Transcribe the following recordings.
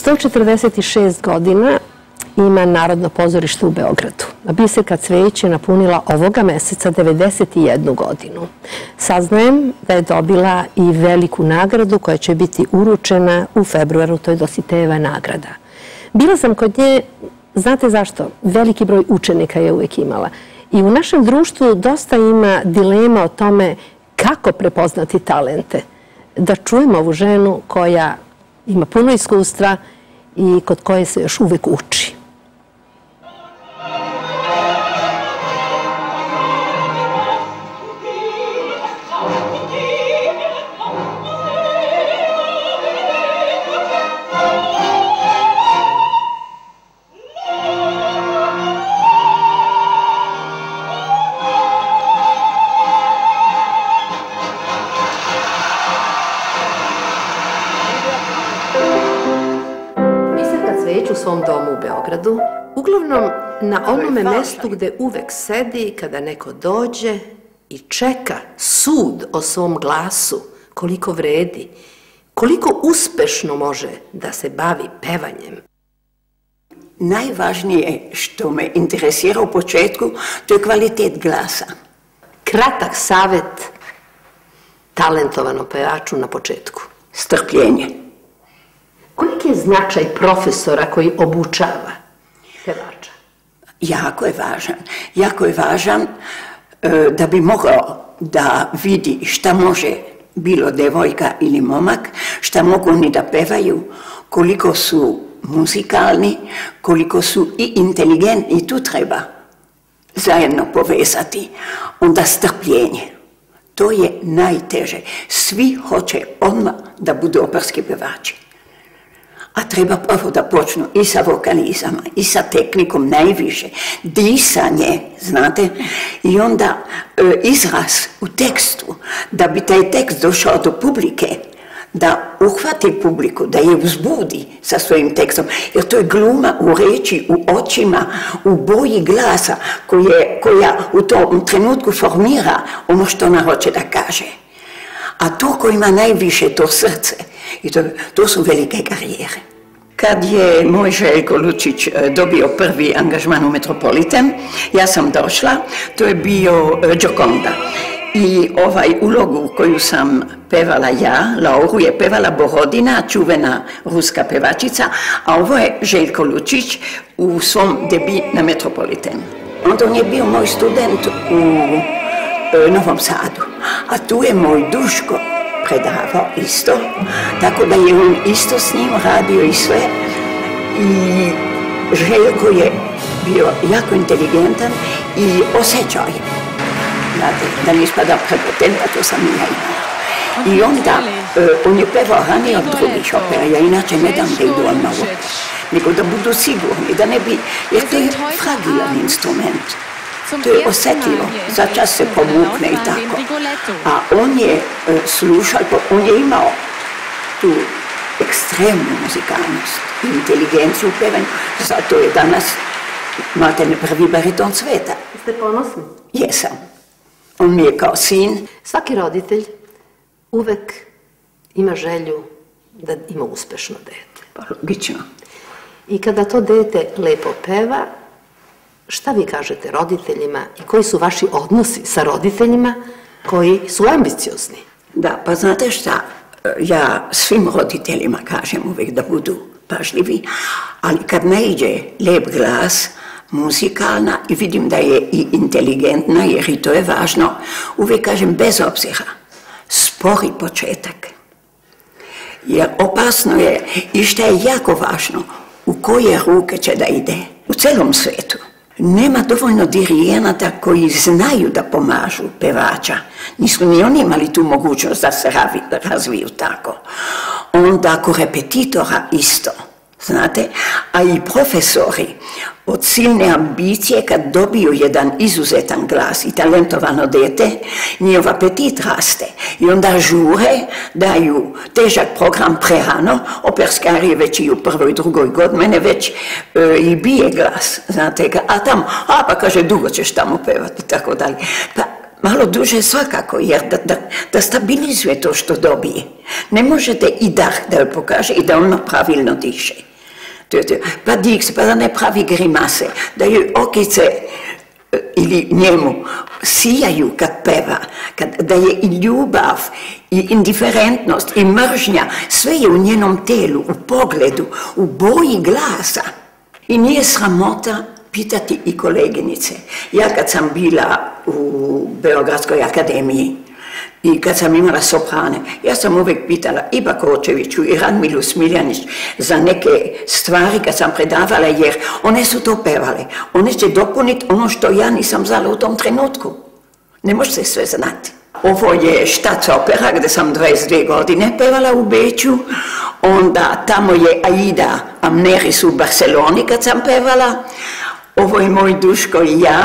146 godina ima Narodno pozorište u Beogradu. Biserka Cvejić je napunila ovoga meseca 91 godinu. Saznajem da je dobila i veliku nagradu koja će biti uručena u februaru, to je Dositejeva nagrada. Bila sam kod nje, znate zašto? Veliki broj učenika je uvijek imala. I u našem društvu dosta ima dilema o tome kako prepoznati talente. Da čujemo ovu ženu koja ima puno iskustva i kod koje se još uvijek uči. U svom domu u Beogradu, uglavnom na onome mestu gde uvek sedi kada neko dođe i čeka sud o svom glasu, koliko vredi, koliko uspešno može da se bavi pevanjem. Najvažnije što me interesira u početku, to je kvalitet glasa. Kratak savjet talentovanom pevaču na početku. Strpljenje. Koliki je značaj profesora koji obučava pevača? Jako je važan. Jako je važan da bi mogao da vidi šta može bilo devojka ili momak, šta mogu oni da pevaju, koliko su muzikalni, koliko su i inteligentni. I tu treba zajedno povezati. Onda strpljenje. To je najteže. Svi hoće odmah da budu operski pevači. A treba prvo da počnu i sa vokalizama, i sa tehnikom najviše, disanje, znate, i onda izraz u tekstu, da bi taj tekst došao do publike, da uhvati publiku, da je uzbudi sa svojim tekstom, jer to je gluma u reči, u očima, u boji glasa, koja u tom trenutku formira ono što ona hoće da kaže. A to ko ima najviše, to srce, i to su velike karijere. Kad je moj Željko Lučić dobio prvi angažman u Metropolitan, ja sam došla, to je bio Gioconda. I ulogu koju sam pevala ja, Lauru, je pevala Borodina, čuvena ruska pevačica, a ovo je Željko Lučić u svom debi na Metropolitan. Onda on je bio moj student u Novom Sadu, a tu je moj Duško predavao isto, tako da je on isto s njim radio i sve. I Željko je bio jako inteligentan i osjećao je. Znate, da ne ispada prepotenka, to sam i ja imala. I onda, on je pevao ranije od drugih opera, ja inače ne dam da idu odmah u operu, nego da budu sigurni, da ne bi, jer to je fragilan instrument. To je osjetljivo, za čas se pomukne i tako. A on je slušao, on je imao tu ekstremnu muzikalnost i inteligenciju u pevanju, zato je danas maltene prvi bariton sveta. Ste ponosni? Jesam. On mi je kao sin. Svaki roditelj uvek ima želju da ima uspešno dete. Pa logično. I kada to dete lepo peva, šta vi kažete roditeljima i koji su vaši odnosi sa roditeljima koji su ambiciozni? Da, pa znate šta, ja svim roditeljima kažem uvijek da budu pažljivi, ali kad naiđe lep glas, muzikalna i vidim da je i inteligentna, jer i to je važno, uvijek kažem bez obzira, spori početak. Jer opasno je i što je jako važno, u koje ruke će da ide u celom svetu. Nema dovoljno dirijenata koji znaju da pomažu pevača. Nisu ni oni imali tu mogućnost da se razviju tako. Onda ako repetitora isto, znate, a i profesori od silne ambicije kad dobiju jedan izuzetan glas i talentovano dete, njihov apetit raste i onda žure, daju težak program prerano, operskarije već i u prvoj i drugoj godini, mene već i bije glas, znate, a tamo, pa kaže, dugo ćeš tamo pevati i tako dalje. Pa malo duže svakako, jer da stabilizuje to što dobije. Ne možete i dah da joj pokaže i da ono pravilno diše. pa dik se, pa da ne pravi grimase, da joj okice ili njemu sijaju kad peva, da je i ljubav, i indiferentnost, i mržnja, sve je u njenom telu, u pogledu, u boji glasa. I nije sramota pitati i koleginice. Ja kad sam bila u Beogradskoj akademiji i kad sam imala soprane, ja sam uvijek pitala i Bakočeviću i Radmilu Smiljanić za neke stvari kad sam predavala, jer one su to pevale. One će dopuniti ono što ja nisam znala u tom trenutku. Ne može se sve znati. Ovo je Štac opera gdje sam 22 godine pevala u Beču, onda tamo je Aida Amneris u Barceloni kad sam pevala, ovo je moj Duško i ja,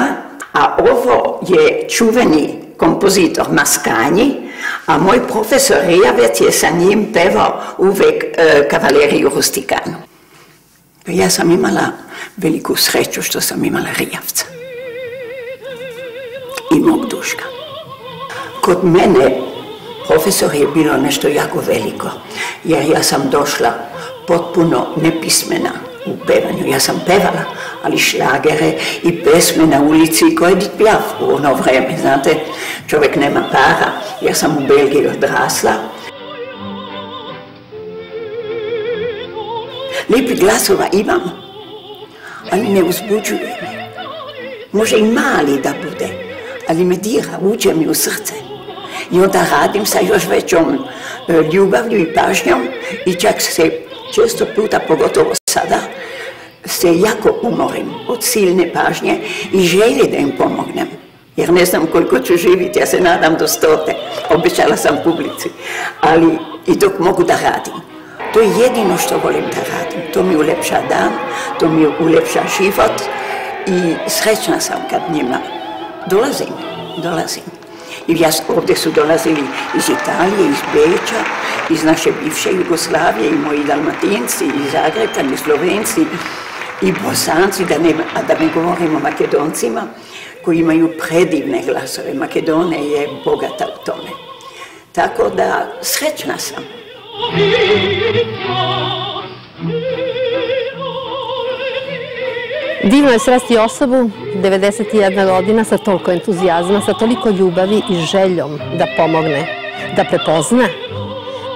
a ovo je čuveni kompozitor Mascagni, a moj profesor Rijavec je sa njim pevao uvijek Kavaleriju Rusticanu. Ja sam imala veliku sreću što sam imala Rijavca i mog Duška. Kod mene profesor je bilo nešto jako veliko, jer ja sam došla potpuno nepismena u pevanju. Ja sam pevala, ali šlagere i pesme na ulici koje Edith Piaf u ono vreme, znate, čovjek nema para, ja sam u Belgiji odrasla. Lijepi glasova imam, ali ne uzbuđuje me. Može i mali da bude, ali me dira, uđe mi u srce. I onda radim sa još većom ljubavlju i pažnjom i čak se često puta, pogotovo sada, se jako umorim od silne pažnje i želje da im pomognem. Jer ne znam koliko ću živjeti, ja se nadam do 100. Obećala sam publici, ali i dok mogu da radim. To je jedino što volim da radim. To mi ulepša dan, to mi ulepša život i srećna sam kad njima dolazim. I ovdje su dolazili iz Italije, iz Beča, iz naše bivše Jugoslavije, i moji Dalmatinci, i Zagrebčani, i Slovenci, i Bosanci, a da ne govorim o Makedoncima, koji imaju predivne glasove. Makedonija je bogata u tome. Tako da srećna sam. Divno je sresti osobu, 91 godina, sa toliko entuzijazma, sa toliko ljubavi i željom da pomogne, da prepozna.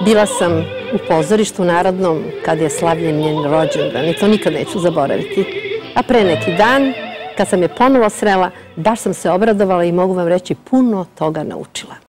Bila sam u pozorištu narodnom kad je slavljen njen rođendan i to nikad neću zaboraviti. A pre neki dan, kad sam je ponovo srela, baš sam se obradovala i mogu vam reći puno toga naučila.